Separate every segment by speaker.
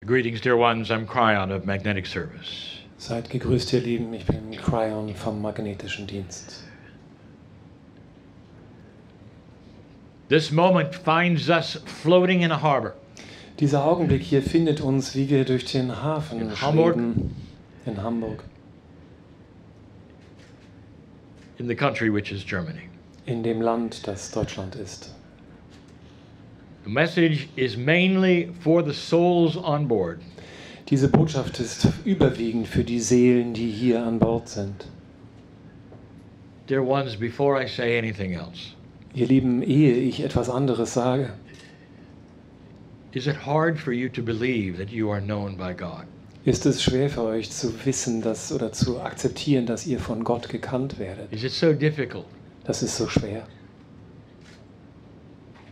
Speaker 1: Greetings, dear ones. I'm Kryon of Magnetic Service.
Speaker 2: Seid gegrüßt, ihr Lieben. Ich bin Kryon vom Magnetischen Dienst.
Speaker 1: This moment finds us floating in a harbor.
Speaker 2: Dieser Augenblick hier findet uns, wie wir durch den Hafen
Speaker 1: In Hamburg.
Speaker 2: schweben in Hamburg,
Speaker 1: In the country which is Germany.
Speaker 2: in dem Land, das Deutschland ist.
Speaker 1: The message is mainly for the souls on board.
Speaker 2: Diese Botschaft ist überwiegend für die Seelen, die hier an Bord sind.
Speaker 1: Dear ones, before I say anything else,
Speaker 2: Ihr Lieben, ehe ich etwas anderes sage,
Speaker 1: is it hard for you to believe that you are known by God?
Speaker 2: ist es schwer für euch zu wissen, dass oder zu akzeptieren, dass ihr von Gott gekannt werdet.
Speaker 1: Is it so difficult
Speaker 2: Das ist so schwer.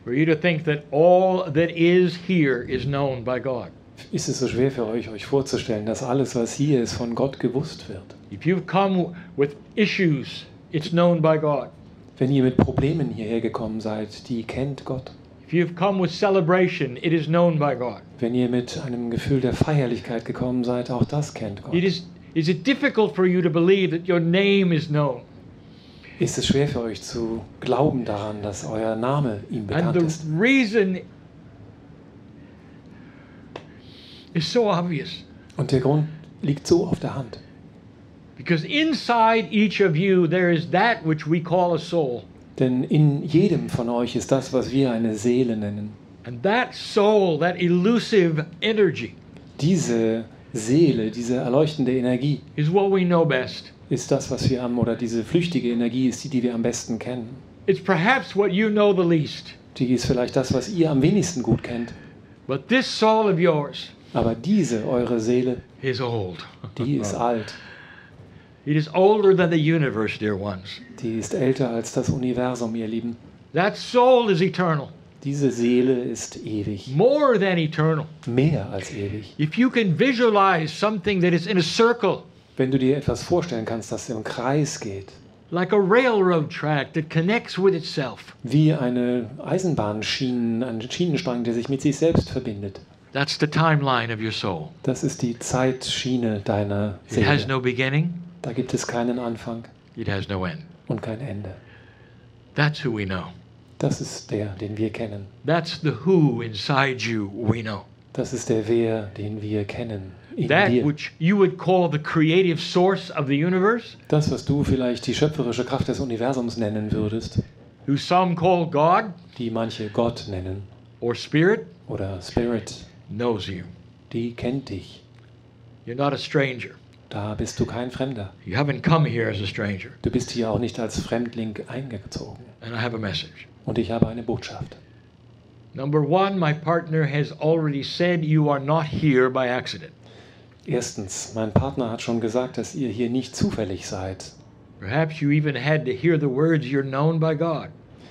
Speaker 1: for you to think that all that is here is known by God?
Speaker 2: Ist es so schwer für euch, euch vorzustellen, dass alles, was hier ist, von Gott gewusst wird?
Speaker 1: If you've come with issues, it's known by God.
Speaker 2: Wenn ihr mit Problemen hierher gekommen seid, die kennt Gott.
Speaker 1: If you've come with celebration, it is known by God.
Speaker 2: Wenn ihr mit einem Gefühl der Feierlichkeit gekommen seid, auch das kennt Gott.
Speaker 1: Is it difficult for you to believe that your name is known?
Speaker 2: Ist es schwer für euch zu glauben daran, dass euer Name ihm
Speaker 1: And
Speaker 2: bekannt
Speaker 1: the
Speaker 2: ist?
Speaker 1: reason is so obvious.
Speaker 2: Und der Grund liegt so auf der Hand.
Speaker 1: Because inside each of you there is that which we call a soul.
Speaker 2: Denn in jedem von euch ist das, was wir eine Seele nennen.
Speaker 1: And that soul, that elusive energy,
Speaker 2: Diese Seele, diese erleuchtende Energie
Speaker 1: is what we know best.
Speaker 2: ist das, was wir oder diese flüchtige Energie ist die, die wir am besten kennen.
Speaker 1: It's perhaps what you know the least.
Speaker 2: Die ist vielleicht das, was ihr am wenigsten gut kennt.
Speaker 1: But this soul of yours
Speaker 2: Aber diese, eure Seele,
Speaker 1: is old.
Speaker 2: die ist alt.
Speaker 1: It is older than the universe, dear ones.
Speaker 2: Die ist älter als das Universum, ihr Lieben.
Speaker 1: That soul is eternal.
Speaker 2: Diese Seele ist ewig.
Speaker 1: More than eternal.
Speaker 2: Mehr als ewig.
Speaker 1: If you can visualize something that is in a circle,
Speaker 2: Wenn du dir etwas vorstellen kannst, das im Kreis geht,
Speaker 1: like a railroad track that connects with itself,
Speaker 2: wie eine Eisenbahnschiene, ein Schienenstrang, der sich mit sich selbst verbindet.
Speaker 1: that's the timeline of your soul.
Speaker 2: Das ist die Zeitschiene deiner
Speaker 1: It has
Speaker 2: Seele.
Speaker 1: no beginning,
Speaker 2: Da gibt es keinen Anfang
Speaker 1: it has no end.
Speaker 2: und kein Ende.
Speaker 1: That's who we know.
Speaker 2: Das ist der, den wir kennen.
Speaker 1: That's the who inside you we know.
Speaker 2: Das ist der Wer, den wir kennen. In
Speaker 1: That
Speaker 2: dir.
Speaker 1: which you would call the creative source of the universe,
Speaker 2: Das, was du vielleicht die schöpferische Kraft des Universums nennen würdest,
Speaker 1: who some call God
Speaker 2: die manche Gott nennen
Speaker 1: or Spirit,
Speaker 2: oder Spirit,
Speaker 1: knows you.
Speaker 2: die kennt dich.
Speaker 1: You're not a stranger.
Speaker 2: Da bist du kein Fremder.
Speaker 1: You haven't come here as a stranger.
Speaker 2: Du bist hier auch nicht als Fremdling eingezogen.
Speaker 1: And I have a message.
Speaker 2: Und ich habe eine Botschaft.
Speaker 1: Number one, my partner has already said you are not here by accident.
Speaker 2: Erstens, mein Partner hat schon gesagt, dass ihr hier nicht zufällig seid.
Speaker 1: Perhaps you even had to hear the words you're known by God.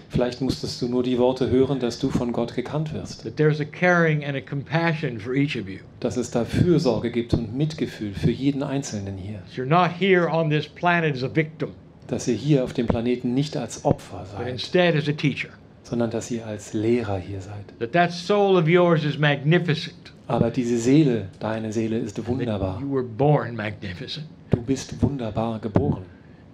Speaker 2: Vielleicht musstest du nur die Worte hören, dass du von Gott gekannt wirst.
Speaker 1: That there's a caring and a compassion for each of you.
Speaker 2: Dass es da Fürsorge gibt und Mitgefühl für jeden Einzelnen hier.
Speaker 1: You're not here on this planet as a victim,
Speaker 2: Dass ihr hier auf dem Planeten nicht als Opfer
Speaker 1: but
Speaker 2: seid,
Speaker 1: instead as a teacher.
Speaker 2: sondern dass ihr als Lehrer hier seid.
Speaker 1: That soul of yours is magnificent.
Speaker 2: Aber diese Seele, deine Seele ist
Speaker 1: That
Speaker 2: wunderbar.
Speaker 1: you were born magnificent.
Speaker 2: Du bist wunderbar geboren.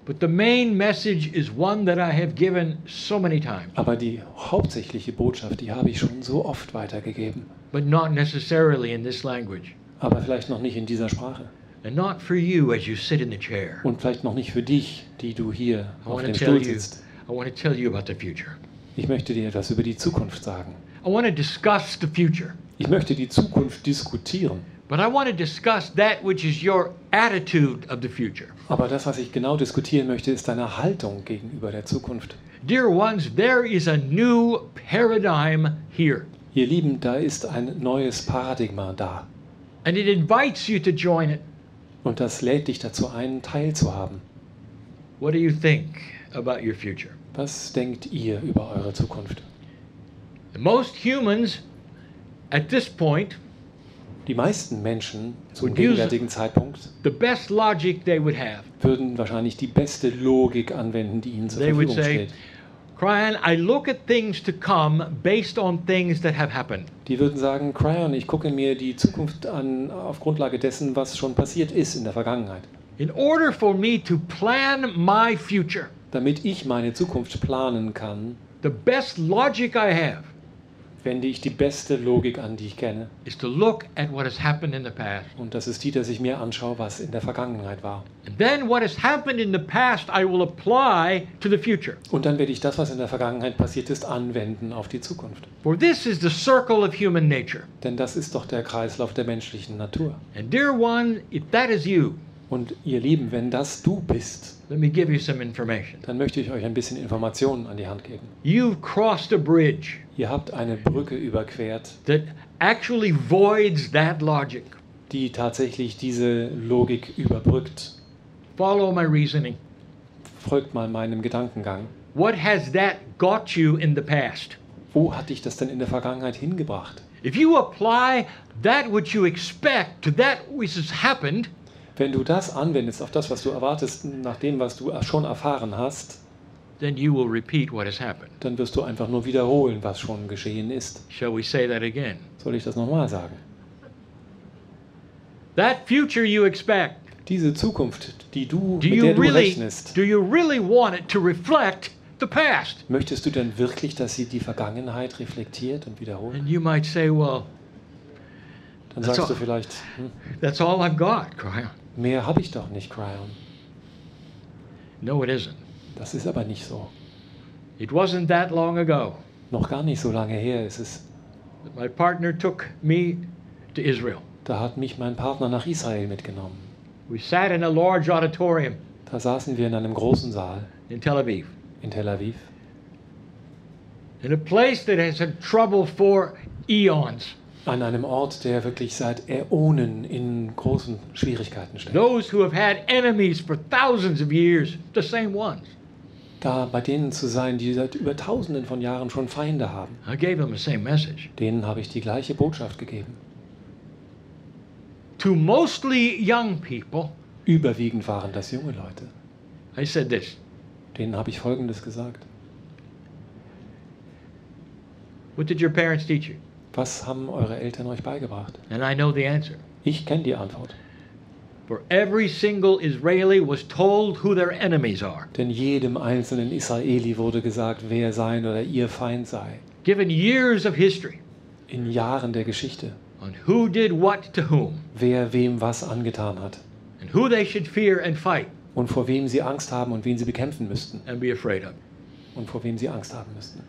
Speaker 1: But the main message is one that I have given so many times,
Speaker 2: Aber die hauptsächliche Botschaft, die habe ich schon so oft weitergegeben.
Speaker 1: but not necessarily in this language.
Speaker 2: Aber vielleicht noch nicht in dieser Sprache.
Speaker 1: And not for you as you sit in the chair.
Speaker 2: Und vielleicht noch nicht für dich, die du hier
Speaker 1: I
Speaker 2: auf
Speaker 1: want
Speaker 2: dem
Speaker 1: to tell
Speaker 2: Stuhl
Speaker 1: you,
Speaker 2: sitzt.
Speaker 1: I want to tell you about the future.
Speaker 2: Ich möchte dir etwas über die Zukunft sagen.
Speaker 1: I want to discuss the future,
Speaker 2: Ich möchte die Zukunft diskutieren.
Speaker 1: but I want to discuss that which is your attitude of the future.
Speaker 2: Aber das, was ich genau diskutieren möchte, ist deine Haltung gegenüber der Zukunft.
Speaker 1: Dear ones, there is a new paradigm here,
Speaker 2: Ihr Lieben, da ist ein neues Paradigma da.
Speaker 1: and it invites you to join it.
Speaker 2: Und das lädt dich dazu ein, teilzuhaben.
Speaker 1: What do you think about your future?
Speaker 2: Was denkt ihr über eure Zukunft?
Speaker 1: Most humans at this point,
Speaker 2: Die meisten Menschen zum
Speaker 1: Would use-
Speaker 2: gegenwärtigen Zeitpunkt
Speaker 1: the best logic they would have,
Speaker 2: würden wahrscheinlich die beste Logik anwenden, die ihnen zur
Speaker 1: they would
Speaker 2: Verfügung
Speaker 1: say,
Speaker 2: steht.
Speaker 1: Kryon, I look at things to come based on things that have happened.
Speaker 2: Die würden sagen, Kryon, ich gucke mir die Zukunft an auf Grundlage dessen, was schon passiert ist in der Vergangenheit.
Speaker 1: In order for me to plan my future,
Speaker 2: Damit ich meine Zukunft planen kann,
Speaker 1: the best logic I have
Speaker 2: wende ich die beste Logik an, die ich kenne.
Speaker 1: is to look at what has happened in the past.
Speaker 2: Und das ist die, dass ich mir anschaue, was in der Vergangenheit war.
Speaker 1: And then what has happened in the past I will apply to the future.
Speaker 2: Und dann werde ich das, was in der Vergangenheit passiert ist, anwenden auf die Zukunft.
Speaker 1: For this is the circle of human nature.
Speaker 2: Denn das ist doch der Kreislauf der menschlichen Natur.
Speaker 1: And dear one, if that is you,
Speaker 2: Und ihr Lieben, wenn das du bist,
Speaker 1: let me give you some information.
Speaker 2: dann möchte ich euch ein bisschen Informationen an die Hand geben.
Speaker 1: You've crossed a bridge
Speaker 2: Ihr habt eine Brücke überquert,
Speaker 1: that actually voids that logic.
Speaker 2: die tatsächlich diese Logik überbrückt.
Speaker 1: Follow my reasoning.
Speaker 2: Folgt mal meinem Gedankengang.
Speaker 1: What has that got you in the past?
Speaker 2: Wo hat dich das denn in der Vergangenheit hingebracht?
Speaker 1: If you apply that which you expect to that which has happened,
Speaker 2: Wenn du das anwendest auf das, was du erwartest, nach dem, was du schon erfahren hast,
Speaker 1: then you will repeat what has happened.
Speaker 2: dann wirst du einfach nur wiederholen, was schon geschehen ist.
Speaker 1: Shall we say that again?
Speaker 2: Soll ich das nochmal sagen?
Speaker 1: That future you expect,
Speaker 2: Diese Zukunft, mit
Speaker 1: do
Speaker 2: der
Speaker 1: you
Speaker 2: du
Speaker 1: really
Speaker 2: rechnest,
Speaker 1: want it to reflect the past?
Speaker 2: möchtest du denn wirklich, dass sie die Vergangenheit reflektiert und wiederholt?
Speaker 1: And you might say, well,
Speaker 2: Dann
Speaker 1: That's
Speaker 2: sagst du
Speaker 1: all.
Speaker 2: vielleicht,
Speaker 1: that's all I've got, Kryon.
Speaker 2: mehr habe ich doch nicht, Kryon.
Speaker 1: No, it isn't.
Speaker 2: Das ist aber nicht so.
Speaker 1: It wasn't that long ago
Speaker 2: Noch gar nicht so lange her ist es.
Speaker 1: that my partner took me to Israel.
Speaker 2: Da hat mich mein Partner nach Israel mitgenommen.
Speaker 1: We sat in a large auditorium
Speaker 2: Da saßen wir in einem großen Saal
Speaker 1: in Tel Aviv,
Speaker 2: in Tel Aviv.
Speaker 1: in a place that has had trouble for eons.
Speaker 2: An einem Ort, der wirklich seit Äonen in großen Schwierigkeiten steckt.
Speaker 1: Those who have had enemies for thousands of years, the same ones.
Speaker 2: Da bei denen zu sein, die seit über Tausenden von Jahren schon Feinde haben,
Speaker 1: I gave them the same message.
Speaker 2: denen habe ich die gleiche Botschaft gegeben.
Speaker 1: To mostly young people,
Speaker 2: Überwiegend waren das junge Leute.
Speaker 1: I said this:
Speaker 2: Denen habe ich Folgendes gesagt.
Speaker 1: what did your parents teach you?
Speaker 2: Was haben eure Eltern euch beigebracht?
Speaker 1: And I know the answer.
Speaker 2: Ich kenne die Antwort.
Speaker 1: For every single Israeli was told who their enemies are,
Speaker 2: Denn jedem einzelnen Israeli wurde gesagt, wer sein oder ihr Feind sei.
Speaker 1: given years of history
Speaker 2: In Jahren der Geschichte.
Speaker 1: on who did what to whom,
Speaker 2: Wer wem was angetan hat.
Speaker 1: and who they should fear and fight
Speaker 2: Und vor wem sie Angst haben und wen sie bekämpfen müssten.
Speaker 1: and be afraid of.
Speaker 2: Und vor wem sie Angst haben müssten.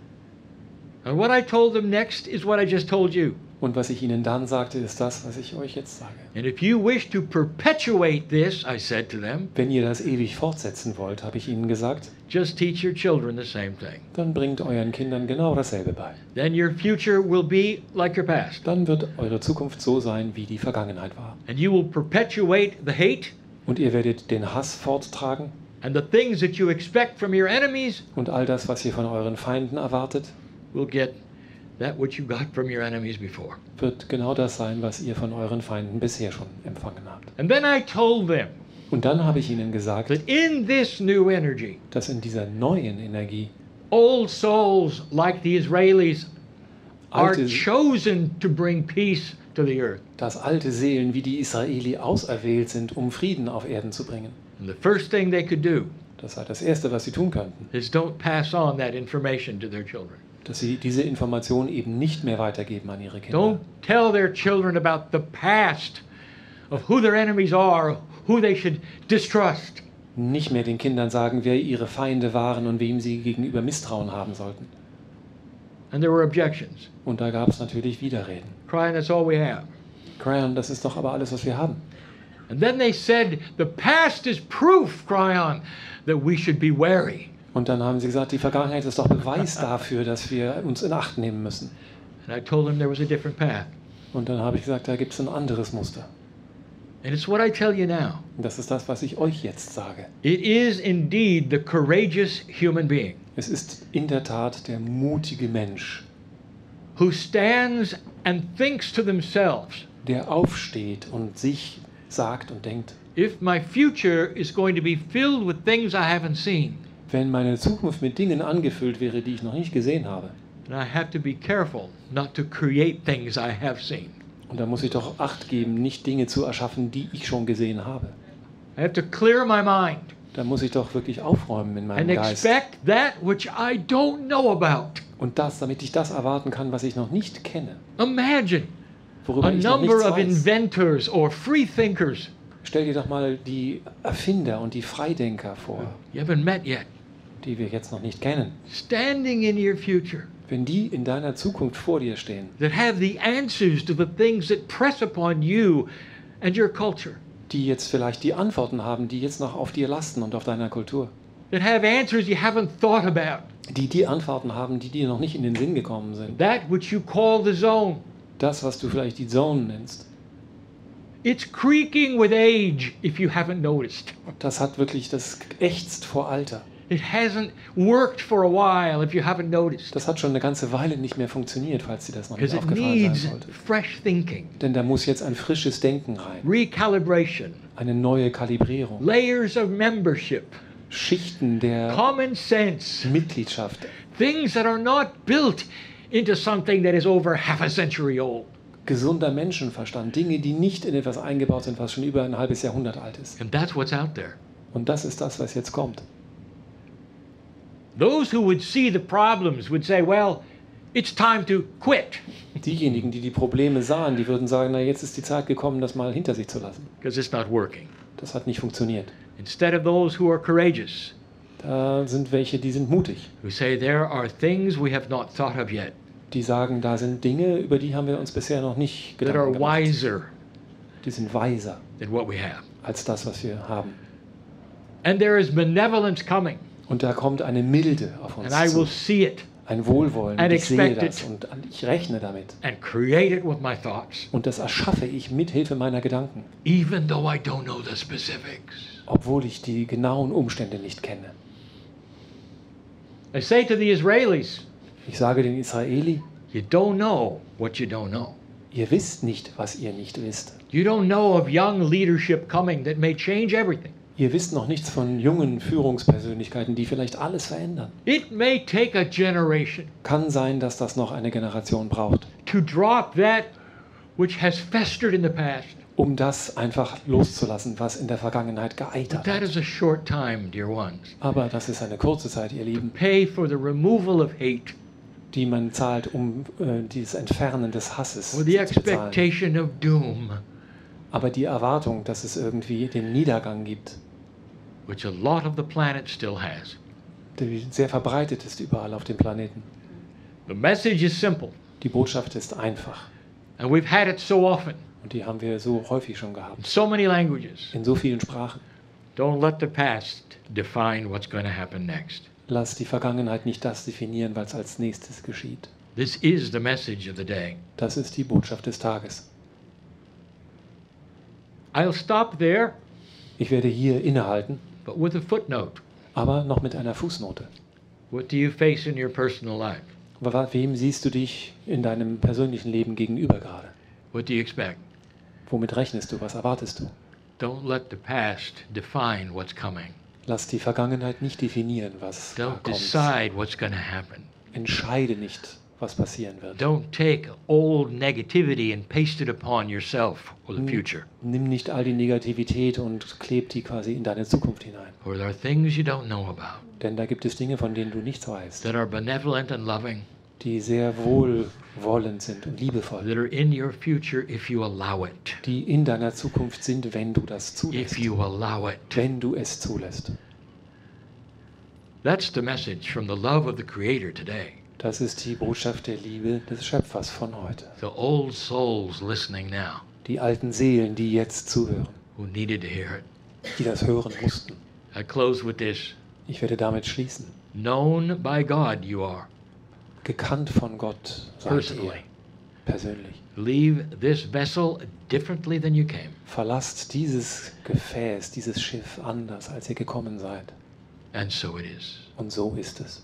Speaker 1: And what I told them next is what I just told you.
Speaker 2: Und was ich ihnen dann sagte, ist das, was ich euch jetzt sage.
Speaker 1: And if you wish to perpetuate this, I said to them,
Speaker 2: Wenn ihr das ewig fortsetzen wollt, habe ich ihnen gesagt,
Speaker 1: just teach your children the same thing.
Speaker 2: dann bringt euren Kindern genau dasselbe bei.
Speaker 1: Then your future will be like your past.
Speaker 2: Dann wird eure Zukunft so sein, wie die Vergangenheit war.
Speaker 1: And you will perpetuate the hate
Speaker 2: Und ihr werdet den Hass forttragen
Speaker 1: and the things that you expect from your enemies
Speaker 2: und all das, was ihr von euren Feinden erwartet,
Speaker 1: will get that which you got from your enemies before.
Speaker 2: wird genau das sein, was ihr von euren Feinden bisher schon empfangen habt.
Speaker 1: And then I told them
Speaker 2: Und dann habe ich ihnen gesagt,
Speaker 1: that in this new energy,
Speaker 2: dass in dieser neuen Energie
Speaker 1: old souls like the Israelis are
Speaker 2: alte,
Speaker 1: chosen to bring peace to the earth.
Speaker 2: dass alte Seelen wie die Israeli auserwählt sind, um Frieden auf Erden zu bringen.
Speaker 1: And the first thing they could do
Speaker 2: Das sei das Erste, was sie tun könnten.
Speaker 1: is don't pass on that information to their children.
Speaker 2: Dass sie diese Information eben nicht mehr weitergeben an ihre Kinder.
Speaker 1: Don't tell their children about the past of who their enemies are, who they should distrust.
Speaker 2: Nicht mehr den Kindern sagen, wer ihre Feinde waren und wem sie gegenüber Misstrauen haben sollten.
Speaker 1: And there were objections.
Speaker 2: Und da gab es natürlich Widerreden.
Speaker 1: Crying, that's all we have.
Speaker 2: Kryon, das ist doch aber alles, was wir haben.
Speaker 1: And then they said, the past is proof, Kryon, that we should be wary.
Speaker 2: Und dann haben sie gesagt, die Vergangenheit ist doch Beweis dafür, dass wir uns in Acht nehmen müssen.
Speaker 1: And I told them there was a different path.
Speaker 2: Und dann habe ich gesagt, da gibt es ein anderes Muster.
Speaker 1: And it's what I tell you now.
Speaker 2: Und das ist das, was ich euch jetzt sage.
Speaker 1: It is indeed the courageous human being
Speaker 2: Es ist in der Tat der mutige Mensch,
Speaker 1: who stands and thinks to themselves,
Speaker 2: der aufsteht und sich sagt und denkt,
Speaker 1: if my future is going to be filled with things I haven't seen,
Speaker 2: wenn meine Zukunft mit Dingen angefüllt wäre, die ich noch nicht gesehen habe.
Speaker 1: And I have to be careful not to create things I have seen.
Speaker 2: Und da muss ich doch Acht geben, nicht Dinge zu erschaffen, die ich schon gesehen habe.
Speaker 1: I have to clear my mind
Speaker 2: Da muss ich doch wirklich aufräumen in meinem
Speaker 1: and
Speaker 2: Geist.
Speaker 1: expect that which I don't know about.
Speaker 2: Und das, damit ich das erwarten kann, was ich noch nicht kenne.
Speaker 1: Imagine
Speaker 2: Worüber
Speaker 1: a
Speaker 2: ich noch
Speaker 1: number
Speaker 2: nichts
Speaker 1: of
Speaker 2: weiß.
Speaker 1: inventors or free thinkers
Speaker 2: Stell dir doch mal die Erfinder und die Freidenker vor,
Speaker 1: you haven't met yet,
Speaker 2: die wir jetzt noch nicht kennen.
Speaker 1: standing in your future
Speaker 2: Wenn die in deiner Zukunft vor dir stehen,
Speaker 1: that have the answers to the things that press upon you and your culture,
Speaker 2: die jetzt vielleicht die Antworten haben, die jetzt noch auf dir lasten und auf deiner Kultur,
Speaker 1: that have answers you haven't thought about,
Speaker 2: die Antworten haben, die dir noch nicht in den Sinn gekommen sind.
Speaker 1: that which you call the zone.
Speaker 2: Das, was du vielleicht die Zone nennst,
Speaker 1: It's creaking with age if you haven't noticed.
Speaker 2: das hat wirklich, das ächzt vor Alter.
Speaker 1: It hasn't worked for a while if you haven't noticed.
Speaker 2: Das hat schon eine ganze Weile nicht mehr funktioniert, falls dir das noch nicht
Speaker 1: Because it
Speaker 2: aufgefallen
Speaker 1: needs
Speaker 2: sein sollte.
Speaker 1: fresh thinking,
Speaker 2: Denn da muss jetzt ein frisches Denken rein,
Speaker 1: recalibration,
Speaker 2: eine neue Kalibrierung,
Speaker 1: layers of membership,
Speaker 2: Schichten der
Speaker 1: common sense,
Speaker 2: Mitgliedschaft,
Speaker 1: things that are not built into something that is over half a century old.
Speaker 2: gesunder Menschenverstand, Dinge, die nicht in etwas eingebaut sind, was schon über ein halbes Jahrhundert alt ist.
Speaker 1: And that's what's out there.
Speaker 2: Und das ist das, was jetzt kommt.
Speaker 1: Those who would see the problems would say, well, it's time to quit
Speaker 2: Diejenigen, die die Probleme sahen, die würden sagen, na jetzt ist die Zeit gekommen, das mal hinter sich zu lassen.
Speaker 1: because it's not working.
Speaker 2: Das hat nicht funktioniert.
Speaker 1: Instead of those who are courageous,
Speaker 2: Da sind welche, die sind mutig.
Speaker 1: who say there are things we have not thought of yet,
Speaker 2: Die sagen, da sind Dinge, über die haben wir uns bisher noch nicht
Speaker 1: that are
Speaker 2: Gedanken gemacht.
Speaker 1: wiser
Speaker 2: Die sind weiser
Speaker 1: than what we have.
Speaker 2: als das, was wir haben.
Speaker 1: And there is benevolence coming,
Speaker 2: Und da kommt eine Milde auf uns
Speaker 1: and I will
Speaker 2: zu.
Speaker 1: see it
Speaker 2: Ein Wohlwollen.
Speaker 1: and
Speaker 2: Und ich sehe
Speaker 1: expect
Speaker 2: das
Speaker 1: it.
Speaker 2: und ich rechne damit.
Speaker 1: and create it with my thoughts,
Speaker 2: Und das erschaffe ich mit Hilfe meiner Gedanken,
Speaker 1: even though I don't know the specifics.
Speaker 2: obwohl ich die genauen Umstände nicht kenne.
Speaker 1: I say to the Israelis,
Speaker 2: Ich sage den Israeli,
Speaker 1: you don't know what you don't know.
Speaker 2: ihr wisst nicht, was ihr nicht wisst.
Speaker 1: You don't know of young leadership coming that may change everything.
Speaker 2: Ihr wisst noch nichts von jungen Führungspersönlichkeiten, die vielleicht alles verändern.
Speaker 1: It may take a generation
Speaker 2: Kann sein, dass das noch eine Generation braucht,
Speaker 1: to drop that which has festered in the past.
Speaker 2: um das einfach loszulassen, was in der Vergangenheit
Speaker 1: But
Speaker 2: geeitert
Speaker 1: that
Speaker 2: hat.
Speaker 1: is a short time, dear ones.
Speaker 2: Aber das ist eine kurze Zeit, ihr Lieben,
Speaker 1: Pay for the removal of hate
Speaker 2: die man zahlt, um dieses Entfernen des Hasses
Speaker 1: or the
Speaker 2: zu bezahlen.
Speaker 1: expectation of doom,
Speaker 2: Aber die Erwartung, dass es irgendwie den Niedergang gibt,
Speaker 1: which a lot of the planet still has.
Speaker 2: die sehr verbreitet ist überall auf dem Planeten.
Speaker 1: The message is simple,
Speaker 2: Die Botschaft ist einfach.
Speaker 1: and we've had it so often
Speaker 2: Und die haben wir so häufig schon
Speaker 1: in
Speaker 2: gehabt.
Speaker 1: so many languages.
Speaker 2: In so vielen Sprachen.
Speaker 1: Don't let the past define what's going to happen next.
Speaker 2: Lass die Vergangenheit nicht das definieren, was als nächstes geschieht.
Speaker 1: This is the message of the day.
Speaker 2: Das ist die Botschaft des Tages.
Speaker 1: I'll stop there,
Speaker 2: Ich werde hier innehalten,
Speaker 1: but with a footnote.
Speaker 2: aber noch mit einer Fußnote.
Speaker 1: What do you face in your personal life?
Speaker 2: Wem siehst du dich in deinem persönlichen Leben gegenüber gerade?
Speaker 1: What do you expect?
Speaker 2: Womit rechnest du? Was erwartest du?
Speaker 1: Don't let the past define what's coming.
Speaker 2: Lass die Vergangenheit nicht definieren, was da
Speaker 1: Don't
Speaker 2: kommt.
Speaker 1: decide what's going to happen.
Speaker 2: Entscheide nicht, was passieren wird.
Speaker 1: Don't take old negativity and paste it upon yourself or the future.
Speaker 2: Nimm nicht all die Negativität und kleb die quasi in deine Zukunft hinein.
Speaker 1: For there are things you don't know about
Speaker 2: Denn da gibt es Dinge, von denen du nichts weißt,
Speaker 1: that are benevolent and loving,
Speaker 2: die sehr wohlwollend sind und liebevoll,
Speaker 1: that are in your future if you allow it.
Speaker 2: die in deiner Zukunft sind, wenn du das zulässt.
Speaker 1: If you allow it.
Speaker 2: Wenn du es zulässt.
Speaker 1: That's the message from the love of the Creator today.
Speaker 2: Das ist die Botschaft der Liebe des Schöpfers von heute.
Speaker 1: The old souls listening now
Speaker 2: Die alten Seelen, die jetzt zuhören,
Speaker 1: who needed to hear it.
Speaker 2: die das hören mussten.
Speaker 1: I close with this.
Speaker 2: Ich werde damit schließen.
Speaker 1: Known by God you are,
Speaker 2: Gekannt von Gott seid ihr
Speaker 1: personally.
Speaker 2: persönlich.
Speaker 1: Leave this vessel differently than you came.
Speaker 2: Verlasst dieses Gefäß, dieses Schiff anders, als ihr gekommen seid.
Speaker 1: And so it is.
Speaker 2: Und so ist es.